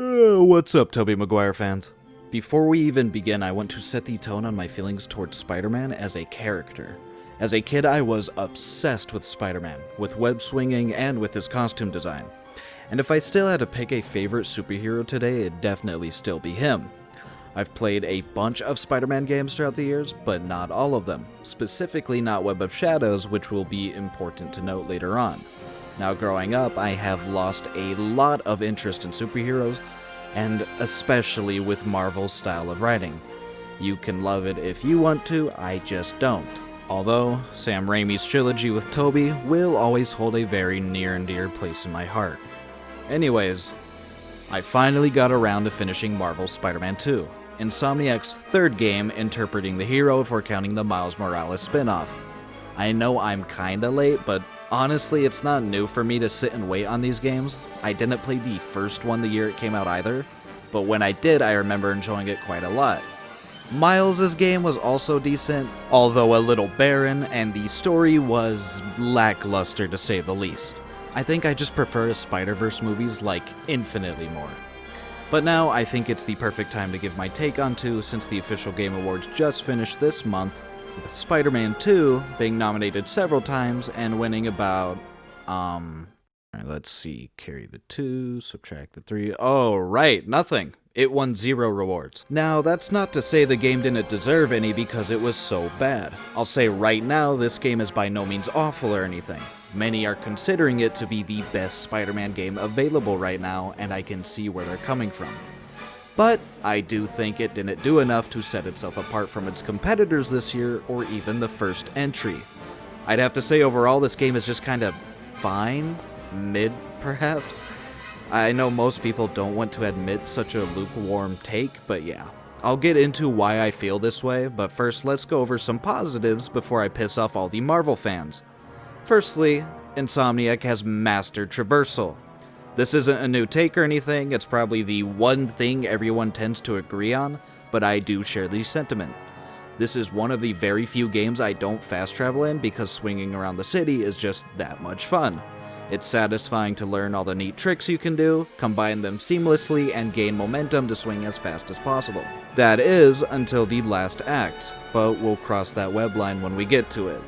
What's up, Tobey Maguire fans? Before we even begin, I want to set the tone on my feelings towards Spider-Man as a character. As a kid, I was obsessed with Spider-Man, with web swinging and with his costume design. And if I still had to pick a favorite superhero today, it'd definitely still be him. I've played a bunch of Spider-Man games throughout the years, but not all of them. Specifically not Web of Shadows, which will be important to note later on. Now, growing up, I have lost a lot of interest in superheroes, and especially with Marvel's style of writing. You can love it if you want to, I just don't. Although, Sam Raimi's trilogy with Tobey will always hold a very near and dear place in my heart. Anyways, I finally got around to finishing Marvel's Spider-Man 2, Insomniac's third game interpreting the hero if we're counting the Miles Morales spin-off. I know I'm kinda late, but honestly, it's not new for me to sit and wait on these games. I didn't play the first one the year it came out either, but when I did, I remember enjoying it quite a lot. Miles' game was also decent, although a little barren, and the story was lackluster to say the least. I think I just prefer his Spider-Verse movies like infinitely more. But now I think it's the perfect time to give my take on 2 since the official Game Awards just finished this month, with Spider-Man 2 being nominated several times and winning about, let's see, carry the 2, subtract the 3, oh right, nothing. It won 0 rewards. Now, that's not to say the game didn't deserve any because it was so bad. I'll say right now, this game is by no means awful or anything. Many are considering it to be the best Spider-Man game available right now, and I can see where they're coming from. But I do think it didn't do enough to set itself apart from its competitors this year, or even the first entry. I'd have to say overall this game is just kind of fine, mid perhaps. I know most people don't want to admit such a lukewarm take, but yeah. I'll get into why I feel this way, but first let's go over some positives before I piss off all the Marvel fans. Firstly, Insomniac has mastered Traversal. This isn't a new take or anything, it's probably the one thing everyone tends to agree on, but I do share the sentiment. This is one of the very few games I don't fast travel in because swinging around the city is just that much fun. It's satisfying to learn all the neat tricks you can do, combine them seamlessly, and gain momentum to swing as fast as possible. That is, until the last act, but we'll cross that web line when we get to it.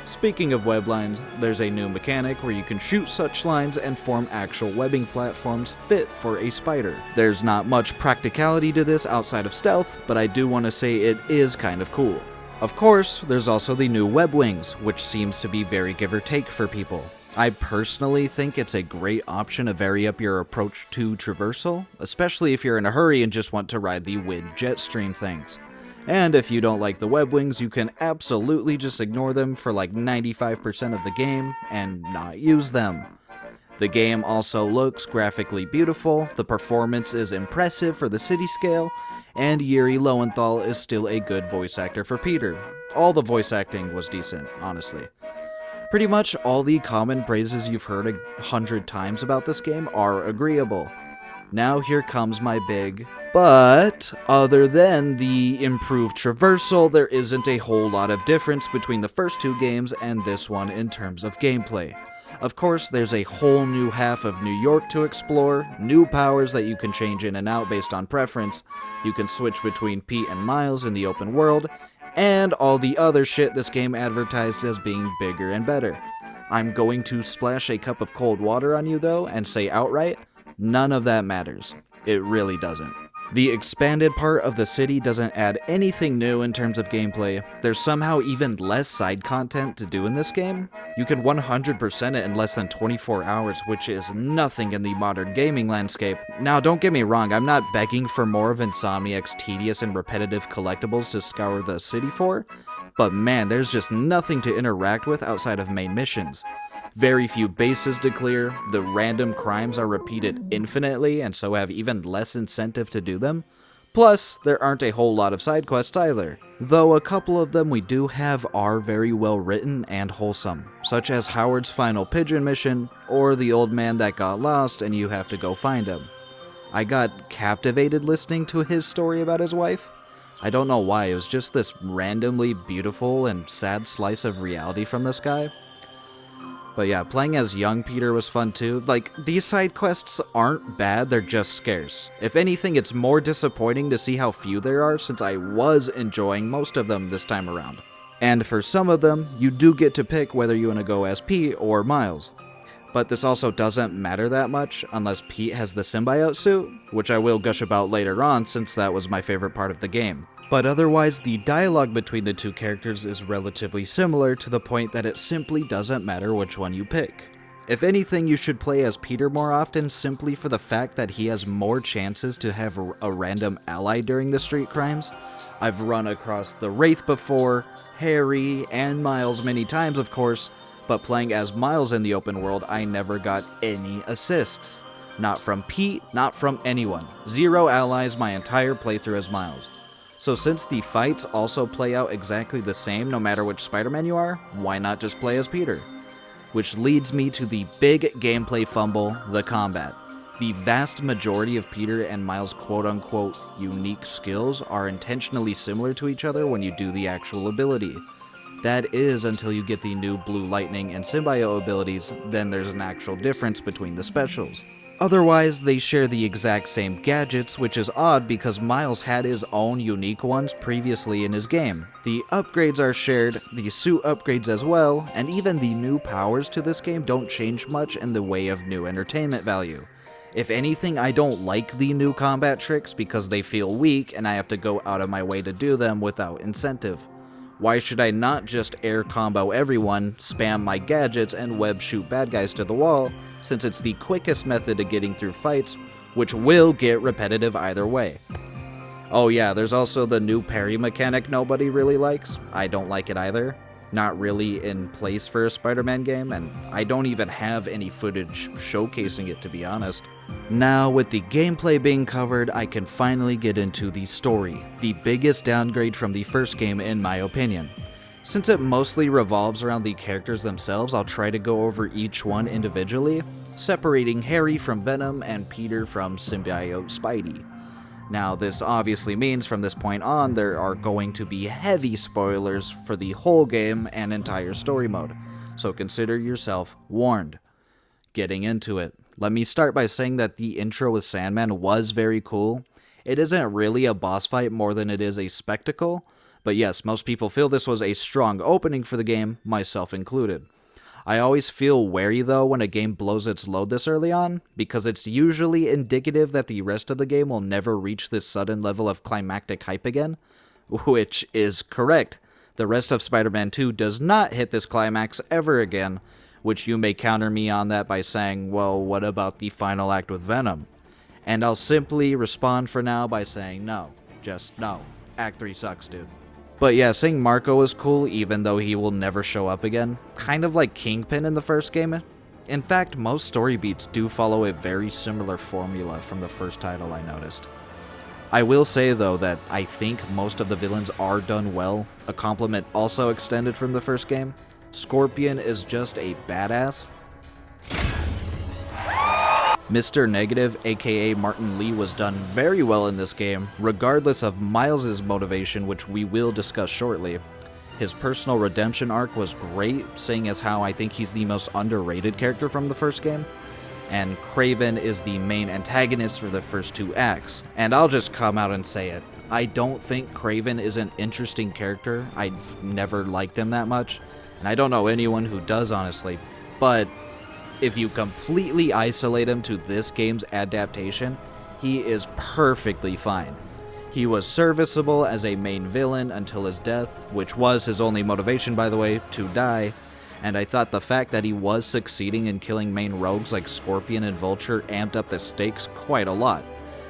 Speaking of web lines, there's a new mechanic where you can shoot such lines and form actual webbing platforms fit for a spider. There's not much practicality to this outside of stealth, but I do want to say it is kind of cool. Of course, there's also the new web wings, which seems to be very give or take for people. I personally think it's a great option to vary up your approach to Traversal, especially if you're in a hurry and just want to ride the wind jet stream things. And if you don't like the web wings, you can absolutely just ignore them for like 95% of the game and not use them. The game also looks graphically beautiful, the performance is impressive for the city scale, and Yuri Lowenthal is still a good voice actor for Peter. All the voice acting was decent, honestly. Pretty much all the common praises you've heard 100 times about this game are agreeable. Now here comes my big but. Other than the improved Traversal, there isn't a whole lot of difference between the first 2 games and this one in terms of gameplay. Of course, there's a whole new half of New York to explore, new powers that you can change in and out based on preference, you can switch between Pete and Miles in the open world, and all the other shit this game advertised as being bigger and better. I'm going to splash a cup of cold water on you though, and say outright, none of that matters. It really doesn't. The expanded part of the city doesn't add anything new in terms of gameplay. There's somehow even less side content to do in this game. You can 100% it in less than 24 hours, which is nothing in the modern gaming landscape. Now, don't get me wrong, I'm not begging for more of Insomniac's tedious and repetitive collectibles to scour the city for, but man, there's just nothing to interact with outside of main missions. Very few bases to clear, the random crimes are repeated infinitely and so have even less incentive to do them. Plus, there aren't a whole lot of side quests either, though a couple of them we do have are very well written and wholesome, such as Howard's final pigeon mission, or the old man that got lost and you have to go find him. I got captivated listening to his story about his wife. I don't know why, it was just this randomly beautiful and sad slice of reality from this guy. But yeah, playing as young Peter was fun too. Like, these side quests aren't bad, they're just scarce. If anything, it's more disappointing to see how few there are, since I was enjoying most of them this time around. And for some of them, you do get to pick whether you want to go as Pete or Miles. But this also doesn't matter that much unless Pete has the symbiote suit, which I will gush about later on since that was my favorite part of the game. But otherwise, the dialogue between the two characters is relatively similar to the point that it simply doesn't matter which one you pick. If anything, you should play as Peter more often simply for the fact that he has more chances to have a random ally during the street crimes. I've run across the Wraith before, Harry, and Miles many times of course, but playing as Miles in the open world, I never got any assists. Not from Pete, not from anyone. 0 allies my entire playthrough as Miles. So since the fights also play out exactly the same no matter which Spider-Man you are, why not just play as Peter? Which leads me to the big gameplay fumble, the combat. The vast majority of Peter and Miles' quote-unquote unique skills are intentionally similar to each other when you do the actual ability. That is until you get the new Blue Lightning and Symbiote abilities, then there's an actual difference between the specials. Otherwise, they share the exact same gadgets, which is odd because Miles had his own unique ones previously in his game. The upgrades are shared, the suit upgrades as well, and even the new powers to this game don't change much in the way of new entertainment value. If anything, I don't like the new combat tricks because they feel weak and I have to go out of my way to do them without incentive. Why should I not just air combo everyone, spam my gadgets, and web shoot bad guys to the wall, since it's the quickest method of getting through fights, which will get repetitive either way. Oh yeah, there's also the new parry mechanic nobody really likes. I don't like it either. Not really in place for a Spider-Man game, and I don't even have any footage showcasing it, to be honest. Now, with the gameplay being covered, I can finally get into the story, the biggest downgrade from the first game in my opinion. Since it mostly revolves around the characters themselves, I'll try to go over each one individually, separating Harry from Venom and Peter from Symbiote Spidey. Now, this obviously means from this point on, there are going to be heavy spoilers for the whole game and entire story mode, so consider yourself warned. Getting into it, let me start by saying that the intro with Sandman was very cool. It isn't really a boss fight more than it is a spectacle, but yes, most people feel this was a strong opening for the game, myself included. I always feel wary though when a game blows its load this early on, because it's usually indicative that the rest of the game will never reach this sudden level of climactic hype again, which is correct. The rest of Spider-Man 2 does not hit this climax ever again, which you may counter me on that by saying, well, what about the final act with Venom? And I'll simply respond for now by saying no, just no. Act 3 sucks, dude. But yeah, seeing Marco was cool even though he will never show up again, kind of like Kingpin in the first game. In fact, most story beats do follow a very similar formula from the first title I noticed. I will say though that I think most of the villains are done well, a compliment also extended from the first game. Scorpion is just a badass. Mr. Negative, aka Martin Lee, was done very well in this game, regardless of Miles' motivation, which we will discuss shortly. His personal redemption arc was great, seeing as how I think he's the most underrated character from the first game. And Kraven is the main antagonist for the first 2 acts. And I'll just come out and say it. I don't think Kraven is an interesting character. I've never liked him that much. And I don't know anyone who does, honestly. But if you completely isolate him to this game's adaptation, he is perfectly fine. He was serviceable as a main villain until his death, which was his only motivation, by the way, to die, and I thought the fact that he was succeeding in killing main rogues like Scorpion and Vulture amped up the stakes quite a lot,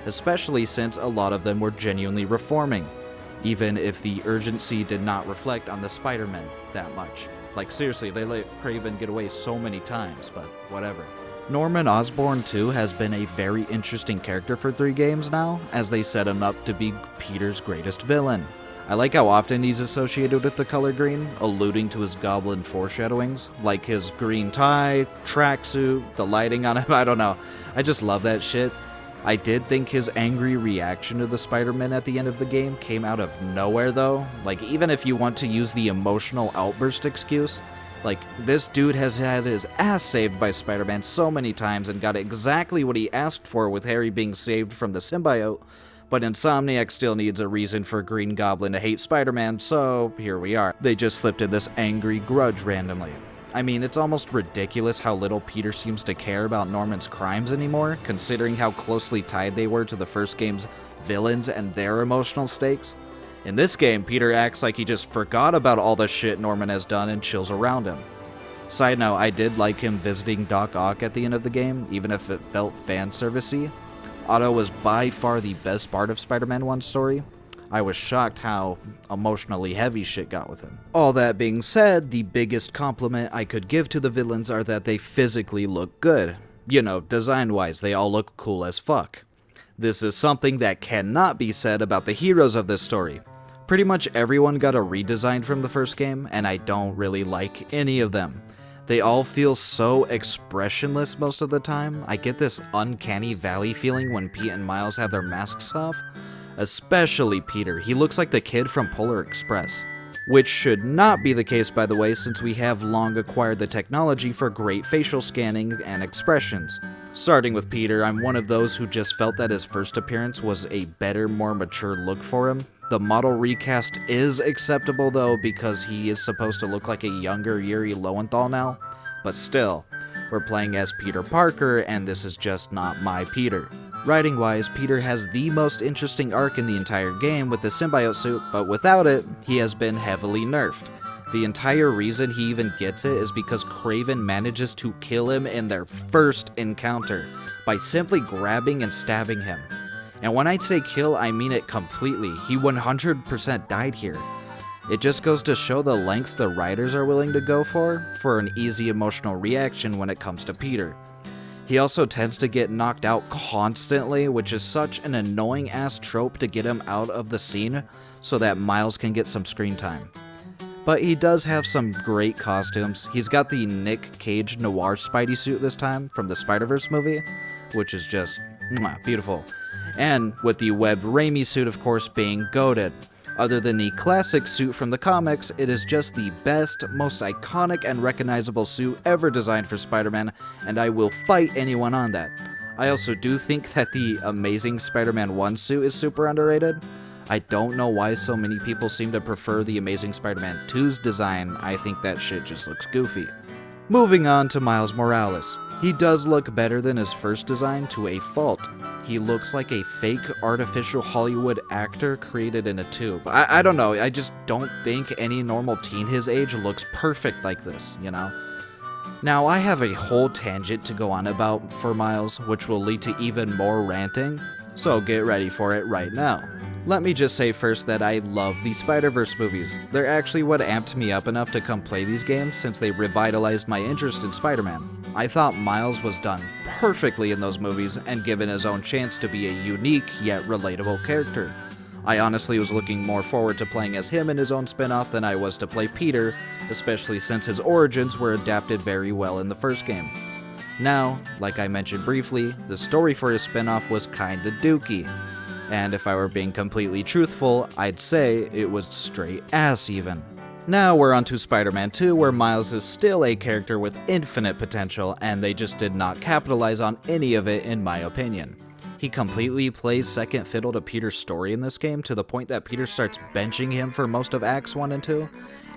especially since a lot of them were genuinely reforming, even if the urgency did not reflect on the Spider-Men that much. Like, seriously, they let Kraven get away so many times, but whatever. Norman Osborn, too, has been a very interesting character for 3 games now, as they set him up to be Peter's greatest villain. I like how often he's associated with the color green, alluding to his goblin foreshadowings, like his green tie, tracksuit, the lighting on him, I don't know. I just love that shit. I did think his angry reaction to the Spider-Man at the end of the game came out of nowhere though. Like, even if you want to use the emotional outburst excuse, Like, this dude has had his ass saved by Spider-Man so many times and got exactly what he asked for with Harry being saved from the symbiote, but Insomniac still needs a reason for Green Goblin to hate Spider-Man, so here we are. They just slipped in this angry grudge randomly. I mean, it's almost ridiculous how little Peter seems to care about Norman's crimes anymore, considering how closely tied they were to the first game's villains and their emotional stakes. In this game, Peter acts like he just forgot about all the shit Norman has done and chills around him. Side note, I did like him visiting Doc Ock at the end of the game, even if it felt fan-servicey. Otto was by far the best part of Spider-Man 1's story. I was shocked how emotionally heavy shit got with him. All that being said, the biggest compliment I could give to the villains are that they physically look good. You know, design-wise, they all look cool as fuck. This is something that cannot be said about the heroes of this story. Pretty much everyone got a redesign from the first game, and I don't really like any of them. They all feel so expressionless most of the time. I get this uncanny valley feeling when Pete and Miles have their masks off. Especially Peter. He looks like the kid from Polar Express. Which should not be the case, by the way, since we have long acquired the technology for great facial scanning and expressions. Starting with Peter, I'm one of those who just felt that his first appearance was a better, more mature look for him. The model recast is acceptable though, because he is supposed to look like a younger Yuri Lowenthal now, but still, we're playing as Peter Parker, and this is just not my Peter. Writing-wise, Peter has the most interesting arc in the entire game with the symbiote suit, but without it, he has been heavily nerfed. The entire reason he even gets it is because Kraven manages to kill him in their first encounter by simply grabbing and stabbing him. And when I say kill, I mean it completely. He 100% died here. It just goes to show the lengths the writers are willing to go for an easy emotional reaction when it comes to Peter. He also tends to get knocked out constantly, which is such an annoying ass trope to get him out of the scene so that Miles can get some screen time. But he does have some great costumes. He's got the Nick Cage noir Spidey suit this time from the Spider-Verse movie, which is just beautiful. And with the Webb Raimi suit, of course, being goated. Other than the classic suit from the comics, it is just the best, most iconic and recognizable suit ever designed for Spider-Man, and I will fight anyone on that. I also do think that the Amazing Spider-Man 1 suit is super underrated. I don't know why so many people seem to prefer the Amazing Spider-Man 2's design. I think that shit just looks goofy. Moving on to Miles Morales. He does look better than his first design to a fault. He looks like a fake artificial Hollywood actor created in a tube. I don't know, I just don't think any normal teen his age looks perfect like this, you know? Now, I have a whole tangent to go on about for Miles, which will lead to even more ranting, so get ready for it right now. Let me just say first that I love the Spider-Verse movies. They're actually what amped me up enough to come play these games since they revitalized my interest in Spider-Man. I thought Miles was done perfectly in those movies and given his own chance to be a unique yet relatable character. I honestly was looking more forward to playing as him in his own spin-off than I was to play Peter, especially since his origins were adapted very well in the first game. Now, like I mentioned briefly, the story for his spin-off was kinda dookie. And if I were being completely truthful, I'd say it was straight ass even. Now we're on to Spider-Man 2, where Miles is still a character with infinite potential, and they just did not capitalize on any of it in my opinion. He completely plays second fiddle to Peter's story in this game, to the point that Peter starts benching him for most of Acts 1 and 2,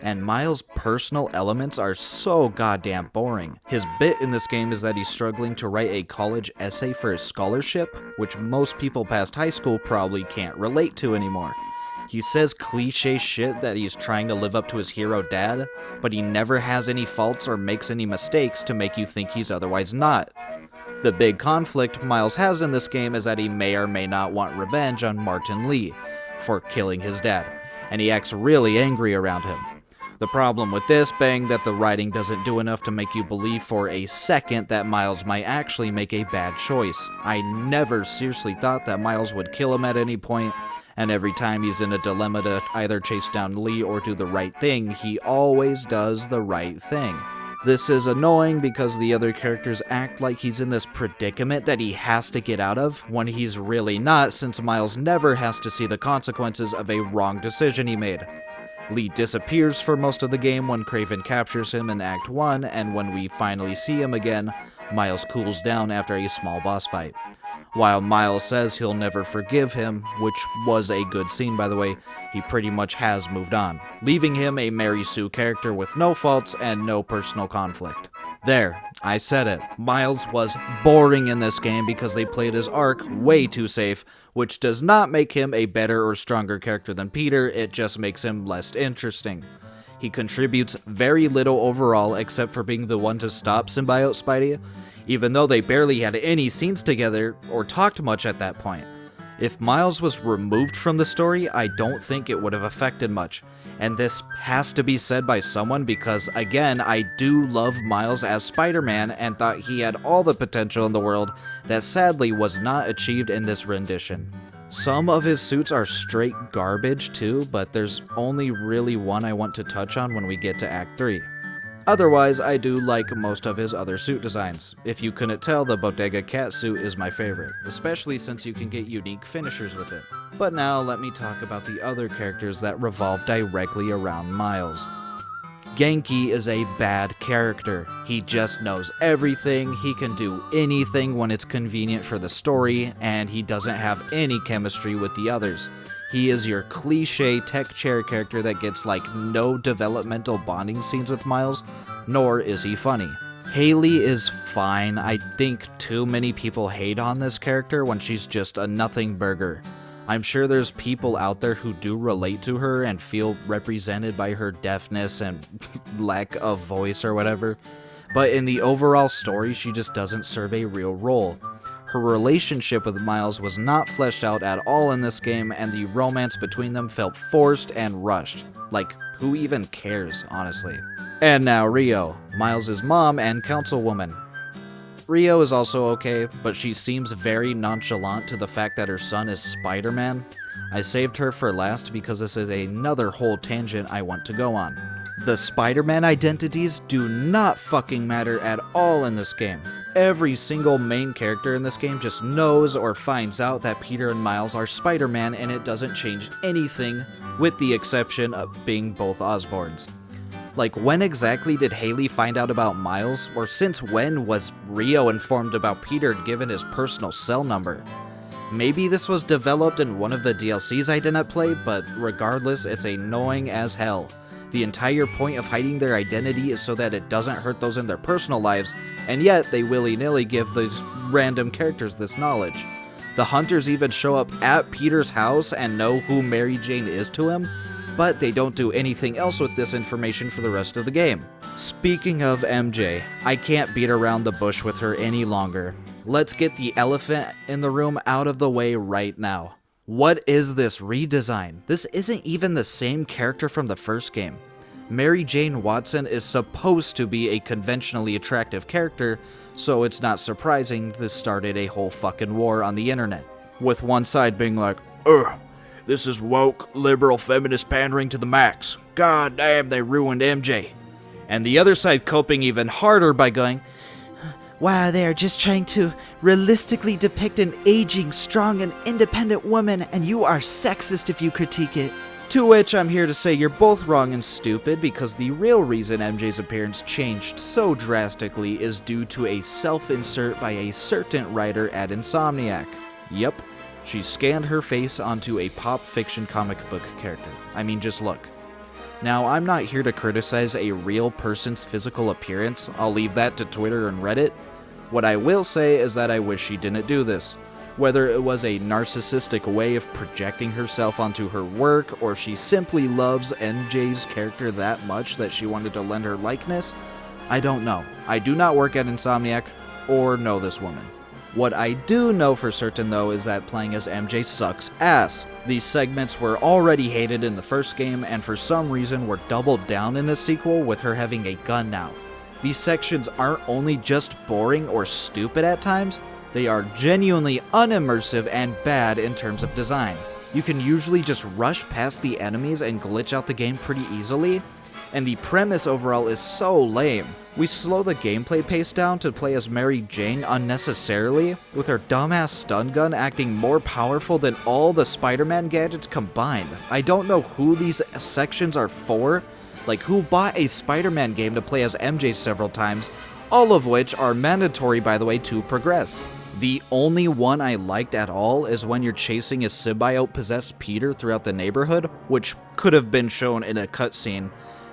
and Miles' personal elements are so goddamn boring. His bit in this game is that he's struggling to write a college essay for his scholarship, which most people past high school probably can't relate to anymore. He says cliche shit that he's trying to live up to his hero dad, but he never has any faults or makes any mistakes to make you think he's otherwise not. The big conflict Miles has in this game is that he may or may not want revenge on Martin Lee for killing his dad, and he acts really angry around him. The problem with this being that the writing doesn't do enough to make you believe for a second that Miles might actually make a bad choice. I never seriously thought that Miles would kill him at any point, and every time he's in a dilemma to either chase down Lee or do the right thing, he always does the right thing. This is annoying because the other characters act like he's in this predicament that he has to get out of, when he's really not, since Miles never has to see the consequences of a wrong decision he made. Lee disappears for most of the game when Kraven captures him in Act 1, and when we finally see him again, Miles cools down after a small boss fight. While Miles says he'll never forgive him, which was a good scene by the way, he pretty much has moved on, leaving him a Mary Sue character with no faults and no personal conflict. There, I said it. Miles was boring in this game because they played his arc way too safe, which does not make him a better or stronger character than Peter, it just makes him less interesting. He contributes very little overall except for being the one to stop Symbiote Spidey, even though they barely had any scenes together or talked much at that point. If Miles was removed from the story, I don't think it would have affected much. And this has to be said by someone because, again, I do love Miles as Spider-Man and thought he had all the potential in the world that sadly was not achieved in this rendition. Some of his suits are straight garbage too, but there's only really one I want to touch on when we get to Act 3. Otherwise, I do like most of his other suit designs. If you couldn't tell, the Bodega Cat suit is my favorite, especially since you can get unique finishers with it. But now let me talk about the other characters that revolve directly around Miles. Genki is a bad character. He just knows everything, he can do anything when it's convenient for the story, and he doesn't have any chemistry with the others. He is your cliche tech chair character that gets like no developmental bonding scenes with Miles, nor is he funny. Haley is fine. I think too many people hate on this character when she's just a nothing burger. I'm sure there's people out there who do relate to her and feel represented by her deafness and lack of voice or whatever, but in the overall story she just doesn't serve a real role. Her relationship with Miles was not fleshed out at all in this game, and the romance between them felt forced and rushed. Like, who even cares, honestly? And now Rio, Miles' mom and councilwoman. Rio is also okay, but she seems very nonchalant to the fact that her son is Spider-Man. I saved her for last because this is another whole tangent I want to go on. The Spider-Man identities do not fucking matter at all in this game. Every single main character in this game just knows or finds out that Peter and Miles are Spider-Man, and it doesn't change anything, with the exception of being both Osborns. Like, when exactly did Haley find out about Miles, or since when was Rio informed about Peter given his personal cell number? Maybe this was developed in one of the DLCs I didn't play, but regardless, it's annoying as hell. The entire point of hiding their identity is so that it doesn't hurt those in their personal lives, and yet they willy-nilly give these random characters this knowledge. The hunters even show up at Peter's house and know who Mary Jane is to him, but they don't do anything else with this information for the rest of the game. Speaking of MJ, I can't beat around the bush with her any longer. Let's get the elephant in the room out of the way right now. What is this redesign? This isn't even the same character from the first game. Mary Jane Watson is supposed to be a conventionally attractive character, so it's not surprising this started a whole fucking war on the internet. With one side being like, ugh, this is woke, liberal, feminist pandering to the max. God damn, they ruined MJ. And the other side coping even harder by going, wow, they are just trying to realistically depict an aging, strong, and independent woman, and you are sexist if you critique it. To which I'm here to say you're both wrong and stupid, because the real reason MJ's appearance changed so drastically is due to a self-insert by a certain writer at Insomniac. Yep, she scanned her face onto a pop fiction comic book character. I mean, just look. Now, I'm not here to criticize a real person's physical appearance. I'll leave that to Twitter and Reddit. What I will say is that I wish she didn't do this. Whether it was a narcissistic way of projecting herself onto her work, or she simply loves MJ's character that much that she wanted to lend her likeness, I don't know. I do not work at Insomniac or know this woman. What I do know for certain though is that playing as MJ sucks ass. These segments were already hated in the first game, and for some reason were doubled down in the sequel with her having a gun now. These sections aren't only just boring or stupid at times, they are genuinely unimmersive and bad in terms of design. You can usually just rush past the enemies and glitch out the game pretty easily, And the premise overall is so lame. We slow the gameplay pace down to play as Mary Jane unnecessarily, with her dumbass stun gun acting more powerful than all the Spider-Man gadgets combined. I don't know who these sections are for, like who bought a Spider-Man game to play as MJ several times, all of which are mandatory by the way to progress. The only one I liked at all is when you're chasing a symbiote-possessed Peter throughout the neighborhood, which could have been shown in a cutscene.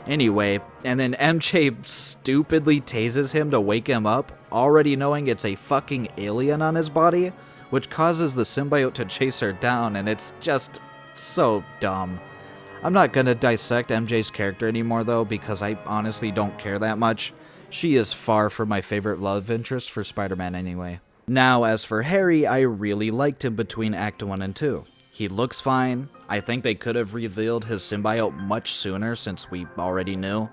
Anyway, and then MJ stupidly tases him to wake him up, already knowing it's a fucking alien on his body, which causes the symbiote to chase her down, and it's just so dumb. I'm not gonna dissect MJ's character anymore though, because I honestly don't care that much. She is far from my favorite love interest for Spider-Man anyway. Now, as for Harry, I really liked him between Act 1 and 2. He looks fine. I think they could have revealed his symbiote much sooner since we already knew.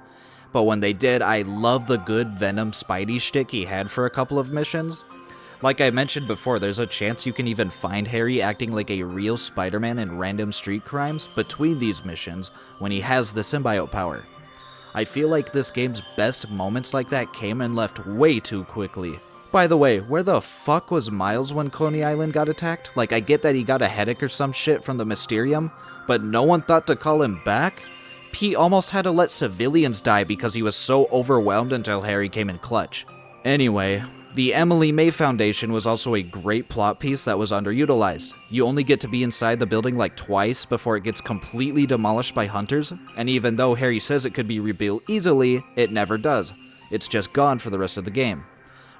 But when they did, I love the good Venom Spidey shtick he had for a couple of missions. Like I mentioned before, there's a chance you can even find Harry acting like a real Spider-Man in random street crimes between these missions when he has the symbiote power. I feel like this game's best moments like that came and left way too quickly. By the way, where the fuck was Miles when Coney Island got attacked? Like, I get that he got a headache or some shit from the Mysterium, but no one thought to call him back? Pete almost had to let civilians die because he was so overwhelmed until Harry came in clutch. Anyway, the Emily May Foundation was also a great plot piece that was underutilized. You only get to be inside the building like twice before it gets completely demolished by hunters, and even though Harry says it could be rebuilt easily, it never does. It's just gone for the rest of the game.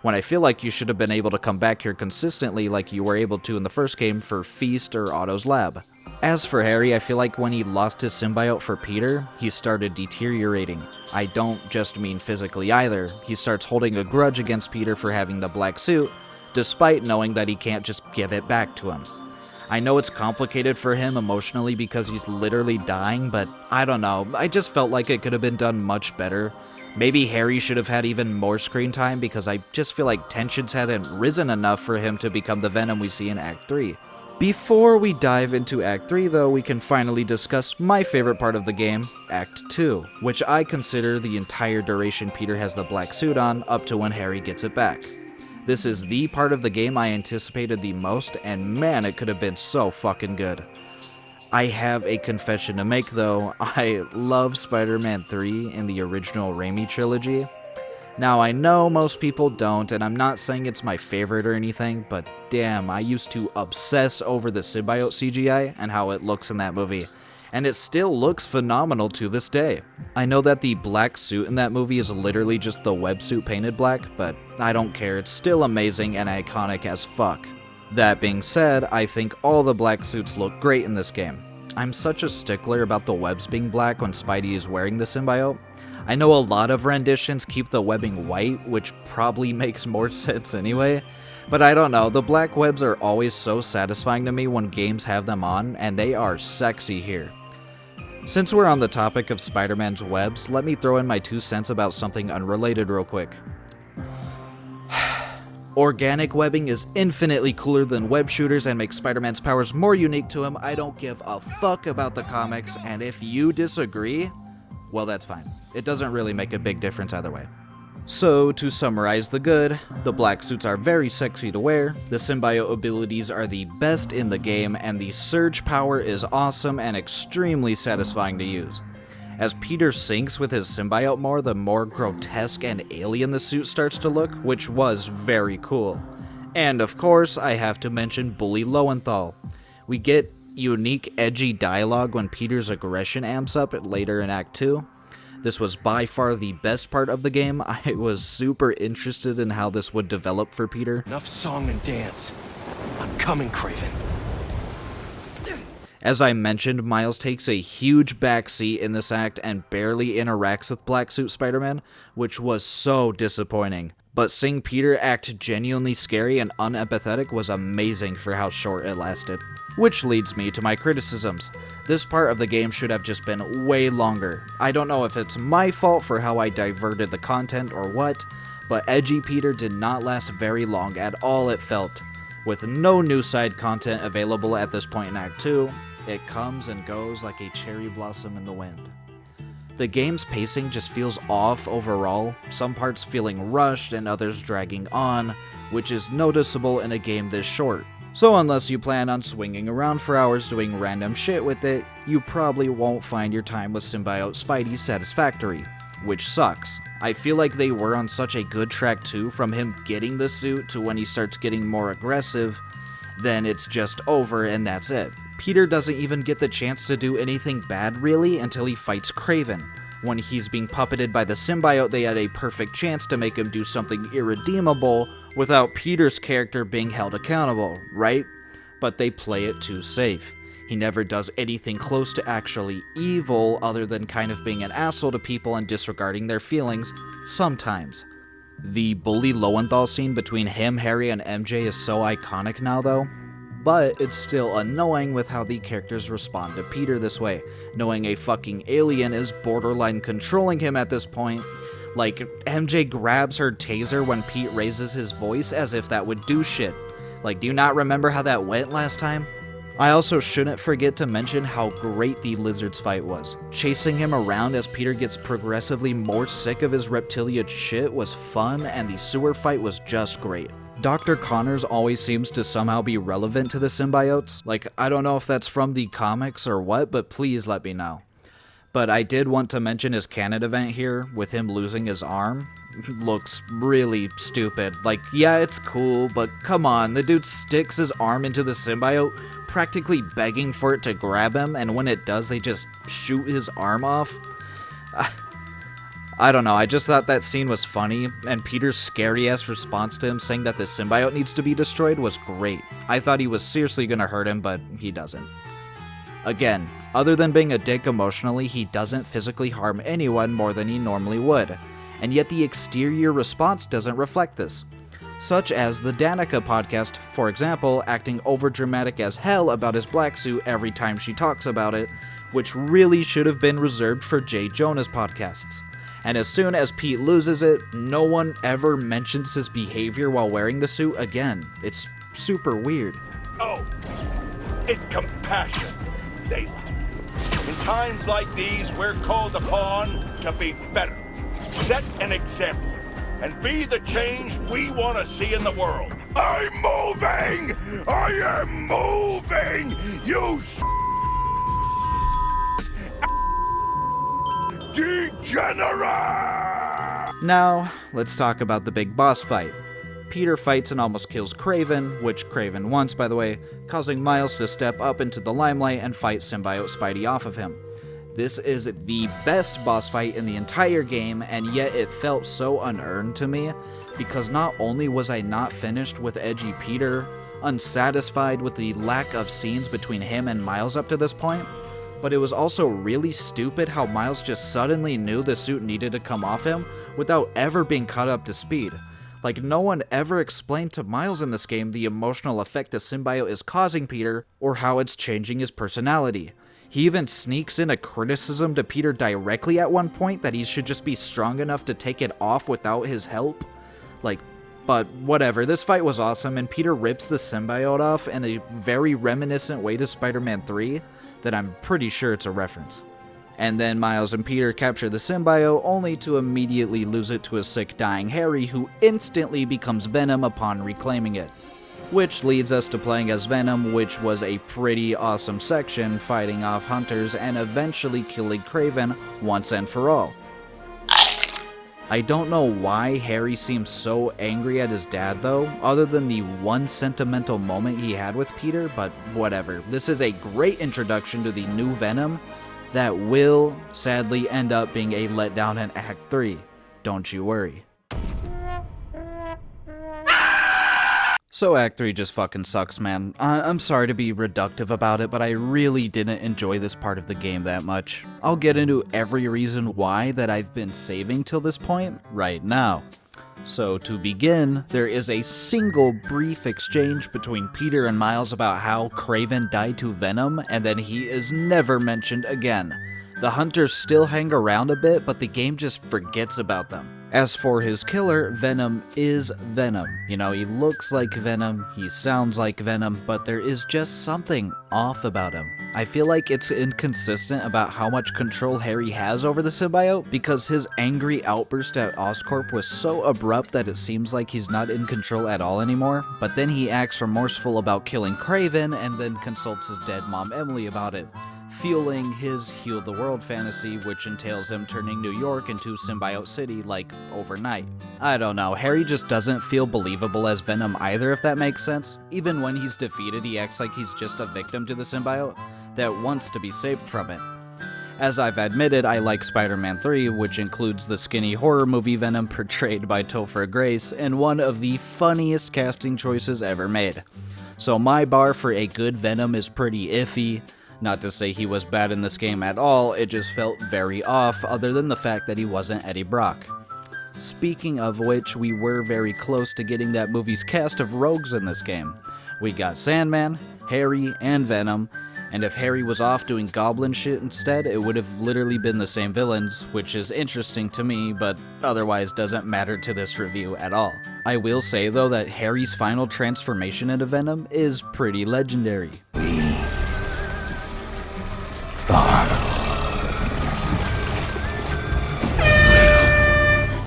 When I feel like you should have been able to come back here consistently like you were able to in the first game for Feast or Otto's Lab. As for Harry, I feel like when he lost his symbiote for Peter, he started deteriorating. I don't just mean physically either. He starts holding a grudge against Peter for having the black suit, despite knowing that he can't just give it back to him. I know it's complicated for him emotionally because he's literally dying, but I don't know, I just felt like it could have been done much better. Maybe Harry should have had even more screen time because I just feel like tensions hadn't risen enough for him to become the Venom we see in Act 3. Before we dive into Act 3 though, we can finally discuss my favorite part of the game, Act 2, which I consider the entire duration Peter has the black suit on up to when Harry gets it back. This is the part of the game I anticipated the most, and man, it could have been so fucking good. I have a confession to make though, I love Spider-Man 3 in the original Raimi trilogy. Now I know most people don't, and I'm not saying it's my favorite or anything, but damn, I used to obsess over the symbiote CGI and how it looks in that movie, and it still looks phenomenal to this day. I know that the black suit in that movie is literally just the web suit painted black, but I don't care, it's still amazing and iconic as fuck. That being said, I think all the black suits look great in this game. I'm such a stickler about the webs being black when Spidey is wearing the symbiote. I know a lot of renditions keep the webbing white, which probably makes more sense anyway, but I don't know, the black webs are always so satisfying to me when games have them on, and they are sexy here. Since we're on the topic of Spider-Man's webs, let me throw in my 2 cents about something unrelated real quick. Organic webbing is infinitely cooler than web shooters and makes Spider-Man's powers more unique to him. I don't give a fuck about the comics, and if you disagree, well, that's fine. It doesn't really make a big difference either way. So, to summarize the good, the black suits are very sexy to wear, the symbiote abilities are the best in the game, and the surge power is awesome and extremely satisfying to use. As Peter syncs with his symbiote more, the more grotesque and alien the suit starts to look, which was very cool. And of course, I have to mention Bully Lowenthal. We get unique, edgy dialogue when Peter's aggression amps up later in Act 2. This was by far the best part of the game. I was super interested in how this would develop for Peter. Enough song and dance. I'm coming, Craven. As I mentioned, Miles takes a huge backseat in this act and barely interacts with Black Suit Spider-Man, which was so disappointing. But seeing Peter act genuinely scary and unempathetic was amazing for how short it lasted. Which leads me to my criticisms. This part of the game should have just been way longer. I don't know if it's my fault for how I diverted the content or what, but Edgy Peter did not last very long at all, it felt. With no new side content available at this point in Act 2, it comes and goes like a cherry blossom in the wind. The game's pacing just feels off overall, some parts feeling rushed and others dragging on, which is noticeable in a game this short. So unless you plan on swinging around for hours doing random shit with it, you probably won't find your time with Symbiote Spidey satisfactory, which sucks. I feel like they were on such a good track too, from him getting the suit to when he starts getting more aggressive, then it's just over and that's it. Peter doesn't even get the chance to do anything bad really until he fights Kraven. When he's being puppeted by the symbiote, they had a perfect chance to make him do something irredeemable without Peter's character being held accountable, right? But they play it too safe. He never does anything close to actually evil other than kind of being an asshole to people and disregarding their feelings, sometimes. The bully Lowenthal scene between him, Harry, and MJ is so iconic now though, but it's still annoying with how the characters respond to Peter this way, knowing a fucking alien is borderline controlling him at this point. Like, MJ grabs her taser when Pete raises his voice as if that would do shit. Like, do you not remember how that went last time? I also shouldn't forget to mention how great the Lizard's fight was. Chasing him around as Peter gets progressively more sick of his reptilian shit was fun, and the sewer fight was just great. Dr. Connors always seems to somehow be relevant to the symbiotes. Like, I don't know if that's from the comics or what, but please let me know. But I did want to mention his canon event here, with him losing his arm. Looks really stupid. Like, yeah, it's cool, but come on, the dude sticks his arm into the symbiote, practically begging for it to grab him, and when it does, they just shoot his arm off. I don't know, I just thought that scene was funny, and Peter's scary-ass response to him saying that the symbiote needs to be destroyed was great. I thought he was seriously gonna hurt him, but he doesn't. Again, other than being a dick emotionally, he doesn't physically harm anyone more than he normally would, and yet the exterior response doesn't reflect this. Such as the Danica podcast, for example, acting overdramatic as hell about his black suit every time she talks about it, which really should have been reserved for Jay Jonah's podcasts. And as soon as Pete loses it, no one ever mentions his behavior while wearing the suit again. It's super weird. Oh, it's compassion, Daylight. In times like these, we're called upon to be better. Set an example and be the change we want to see in the world. I'm moving! I am moving! You degenerate! Now, let's talk about the big boss fight. Peter fights and almost kills Kraven, which Kraven wants, by the way, causing Miles to step up into the limelight and fight Symbiote Spidey off of him. This is the best boss fight in the entire game, and yet it felt so unearned to me, because not only was I not finished with edgy Peter, unsatisfied with the lack of scenes between him and Miles up to this point, but it was also really stupid how Miles just suddenly knew the suit needed to come off him without ever being caught up to speed. Like, no one ever explained to Miles in this game the emotional effect the symbiote is causing Peter, or how it's changing his personality. He even sneaks in a criticism to Peter directly at one point that he should just be strong enough to take it off without his help. Like, but whatever, this fight was awesome, and Peter rips the symbiote off in a very reminiscent way to Spider-Man 3 that I'm pretty sure it's a reference. And then Miles and Peter capture the symbiote, only to immediately lose it to a sick dying Harry, who instantly becomes Venom upon reclaiming it. Which leads us to playing as Venom, which was a pretty awesome section, fighting off hunters and eventually killing Kraven once and for all. I don't know why Harry seems so angry at his dad though, other than the one sentimental moment he had with Peter, but whatever. This is a great introduction to the new Venom that will, sadly, end up being a letdown in Act 3. Don't you worry. So Act 3 just fucking sucks, man. I'm sorry to be reductive about it, but I really didn't enjoy this part of the game that much. I'll get into every reason why that I've been saving till this point right now. So to begin, there is a single brief exchange between Peter and Miles about how Kraven died to Venom, and then he is never mentioned again. The hunters still hang around a bit, but the game just forgets about them. As for his killer, Venom is Venom. You know, he looks like Venom, he sounds like Venom, but there is just something off about him. I feel like it's inconsistent about how much control Harry has over the symbiote, because his angry outburst at Oscorp was so abrupt that it seems like he's not in control at all anymore, but then he acts remorseful about killing Kraven and then consults his dead mom Emily about it, fueling his heal the world fantasy, which entails him turning New York into Symbiote City, like, overnight. I don't know, Harry just doesn't feel believable as Venom either, if that makes sense. Even when he's defeated, he acts like he's just a victim to the symbiote that wants to be saved from it. As I've admitted, I like Spider-Man 3, which includes the skinny horror movie Venom portrayed by Topher Grace, and one of the funniest casting choices ever made. So my bar for a good Venom is pretty iffy. Not to say he was bad in this game at all, it just felt very off, other than the fact that he wasn't Eddie Brock. Speaking of which, we were very close to getting that movie's cast of rogues in this game. We got Sandman, Harry, and Venom, and if Harry was off doing goblin shit instead, it would have literally been the same villains, which is interesting to me, but otherwise doesn't matter to this review at all. I will say though that Harry's final transformation into Venom is pretty legendary.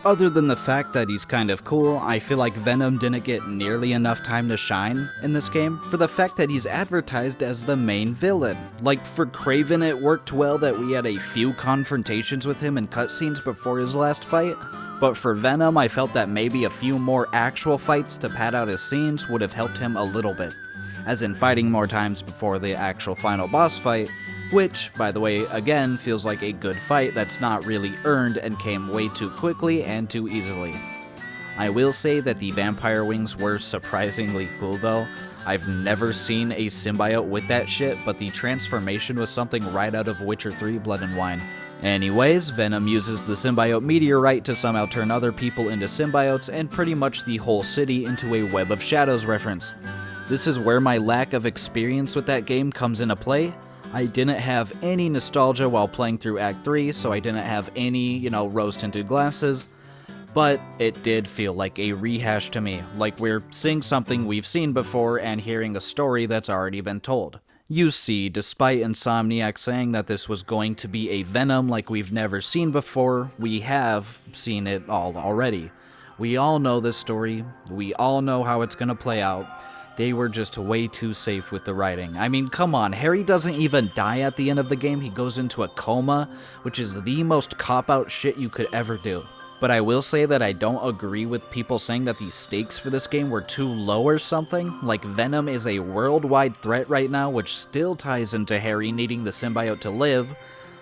Other than the fact that he's kind of cool, I feel like Venom didn't get nearly enough time to shine in this game for the fact that he's advertised as the main villain. Like, for Kraven it worked well that we had a few confrontations with him in cutscenes before his last fight, but for Venom I felt that maybe a few more actual fights to pad out his scenes would have helped him a little bit, as in fighting more times before the actual final boss fight, which, by the way, again, feels like a good fight that's not really earned and came way too quickly and too easily. I will say that the vampire wings were surprisingly cool though. I've never seen a symbiote with that shit, but the transformation was something right out of Witcher 3 Blood and Wine. Anyways, Venom uses the symbiote meteorite to somehow turn other people into symbiotes and pretty much the whole city into a Web of Shadows reference. This is where my lack of experience with that game comes into play. I didn't have any nostalgia while playing through Act 3, so I didn't have any, rose-tinted glasses, but it did feel like a rehash to me, like we're seeing something we've seen before and hearing a story that's already been told. You see, despite Insomniac saying that this was going to be a Venom like we've never seen before, we have seen it all already. We all know this story, we all know how it's gonna play out. They were just way too safe with the writing. I mean, come on, Harry doesn't even die at the end of the game, he goes into a coma, which is the most cop-out shit you could ever do. But I will say that I don't agree with people saying that the stakes for this game were too low or something. Like, Venom is a worldwide threat right now, which still ties into Harry needing the symbiote to live.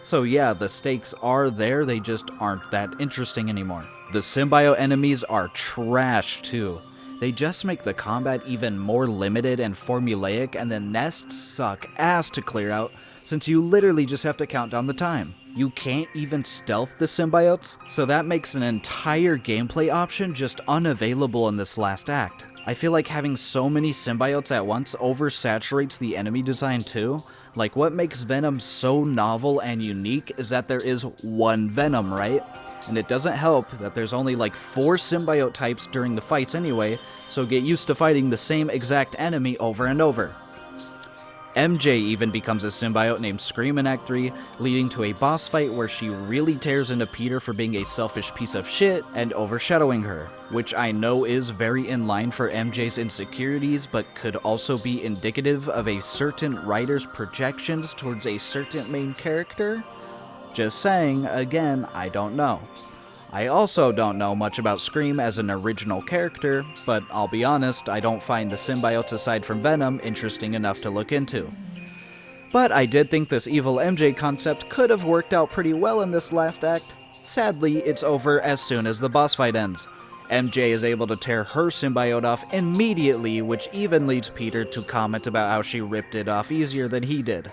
So yeah, the stakes are there, they just aren't that interesting anymore. The symbiote enemies are trash too. They just make the combat even more limited and formulaic, and the nests suck ass to clear out, since you literally just have to count down the time. You can't even stealth the symbiotes, so that makes an entire gameplay option just unavailable in this last act. I feel like having so many symbiotes at once oversaturates the enemy design too. Like, what makes Venom so novel and unique is that there is one Venom, right? And it doesn't help that there's only like 4 symbiote types during the fights anyway, so get used to fighting the same exact enemy over and over. MJ even becomes a symbiote named Scream in Act 3, leading to a boss fight where she really tears into Peter for being a selfish piece of shit and overshadowing her, which I know is very in line for MJ's insecurities, but could also be indicative of a certain writer's projections towards a certain main character. Just saying, again, I don't know. I also don't know much about Scream as an original character, but I'll be honest, I don't find the symbiotes aside from Venom interesting enough to look into. But I did think this evil MJ concept could have worked out pretty well in this last act. Sadly, it's over as soon as the boss fight ends. MJ is able to tear her symbiote off immediately, which even leads Peter to comment about how she ripped it off easier than he did.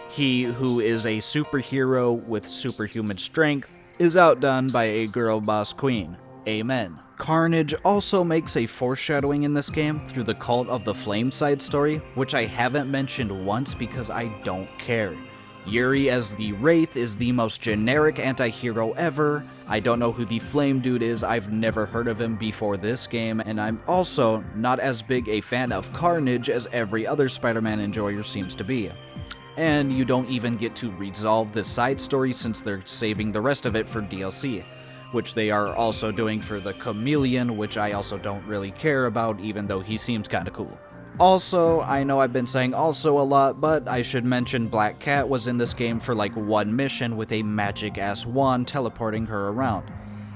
He, who is a superhero with superhuman strength, is outdone by a girl boss queen. Amen. Carnage also makes a foreshadowing in this game through the Cult of the Flame side story, which I haven't mentioned once because I don't care. Yuri as the Wraith is the most generic anti-hero ever. I don't know who the Flame Dude is, I've never heard of him before this game, and I'm also not as big a fan of Carnage as every other Spider-Man enjoyer seems to be. And you don't even get to resolve this side story since they're saving the rest of it for DLC, which they are also doing for the Chameleon, which I also don't really care about, even though he seems kinda cool. Also, I know I've been saying also a lot, but I should mention Black Cat was in this game for like one mission with a magic-ass wand teleporting her around.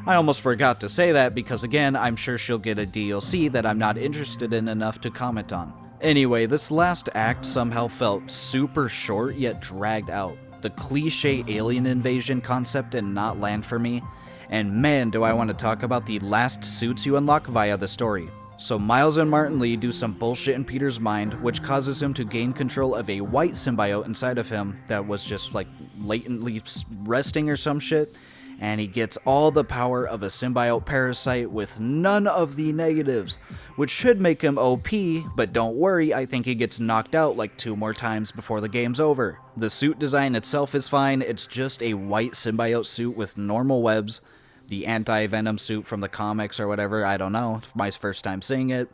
I almost forgot to say that because again, I'm sure she'll get a DLC that I'm not interested in enough to comment on. Anyway, this last act somehow felt super short yet dragged out. The cliche alien invasion concept did not land for me, and man do I want to talk about the last suits you unlock via the story. So Miles and Martin Lee do some bullshit in Peter's mind, which causes him to gain control of a white symbiote inside of him that was just like latently resting or some shit, and he gets all the power of a symbiote parasite with none of the negatives, which should make him OP, but don't worry, I think he gets knocked out like 2 more times before the game's over. The suit design itself is fine, it's just a white symbiote suit with normal webs. The anti-venom suit from the comics or whatever, I don't know, it's my first time seeing it.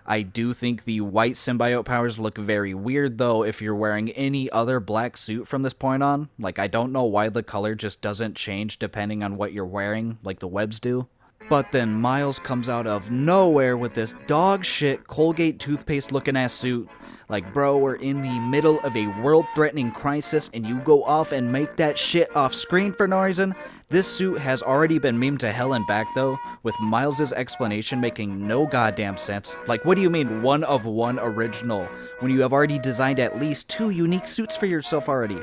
I do think the white symbiote powers look very weird though if you're wearing any other black suit from this point on. Like, I don't know why the color just doesn't change depending on what you're wearing, like the webs do. But then Miles comes out of nowhere with this dog shit Colgate toothpaste looking ass suit. Like, bro, we're in the middle of a world-threatening crisis and you go off and make that shit off screen for no reason? This suit has already been memed to hell and back though, with Miles' explanation making no goddamn sense. Like, what do you mean one of one original, when you have already designed at least 2 unique suits for yourself already?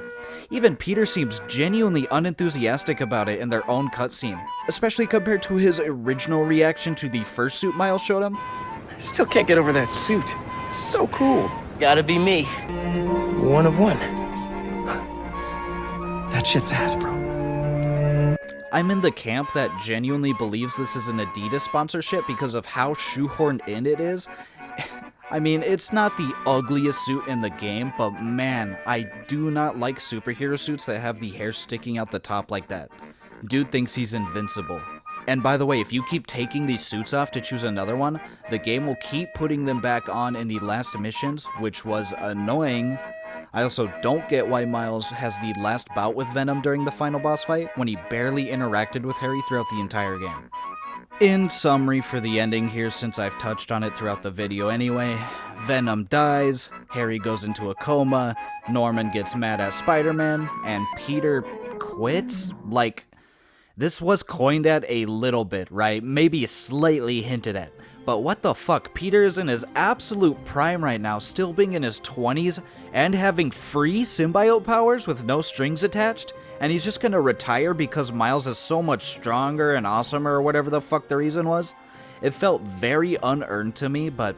Even Peter seems genuinely unenthusiastic about it in their own cutscene, especially compared to his original reaction to the first suit Miles showed him. I still can't get over that suit. So cool. Gotta be me. One of one. That shit's Hasbro. I'm in the camp that genuinely believes this is an Adidas sponsorship because of how shoehorned in it is. I mean, it's not the ugliest suit in the game, but man, I do not like superhero suits that have the hair sticking out the top like that. Dude thinks he's invincible. And by the way, if you keep taking these suits off to choose another one, the game will keep putting them back on in the last missions, which was annoying. I also don't get why Miles has the last bout with Venom during the final boss fight, when he barely interacted with Harry throughout the entire game. In summary for the ending here, since I've touched on it throughout the video anyway, Venom dies, Harry goes into a coma, Norman gets mad at Spider-Man, and Peter quits? Like, this was coined at a little bit, right? Maybe slightly hinted at. But what the fuck, Peter is in his absolute prime right now, still being in his 20s, and having free symbiote powers with no strings attached? And he's just gonna retire because Miles is so much stronger and awesomer or whatever the fuck the reason was? It felt very unearned to me, but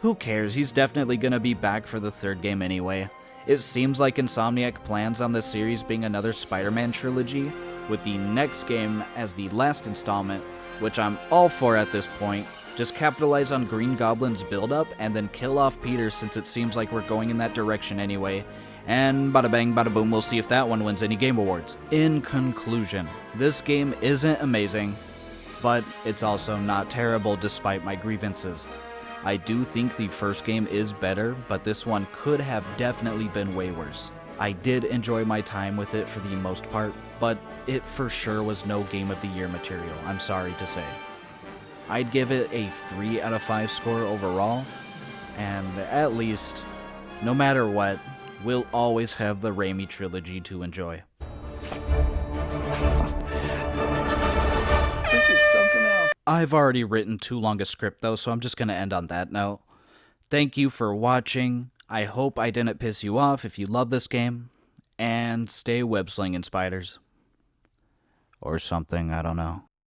who cares, he's definitely gonna be back for the 3rd game anyway. It seems like Insomniac plans on this series being another Spider-Man trilogy, with the next game as the last installment, which I'm all for at this point. Just capitalize on Green Goblin's build-up and then kill off Peter since it seems like we're going in that direction anyway. And bada bang, bada boom, we'll see if that one wins any game awards. In conclusion, this game isn't amazing, but it's also not terrible despite my grievances. I do think the first game is better, but this one could have definitely been way worse. I did enjoy my time with it for the most part, but it for sure was no Game of the Year material, I'm sorry to say. I'd give it a 3 out of 5 score overall, and at least, no matter what, we'll always have the Raimi trilogy to enjoy. This is something else. I've already written too long a script though, so I'm just going to end on that note. Thank you for watching. I hope I didn't piss you off if you love this game, and stay web-slinging, spiders. Or something, I don't know.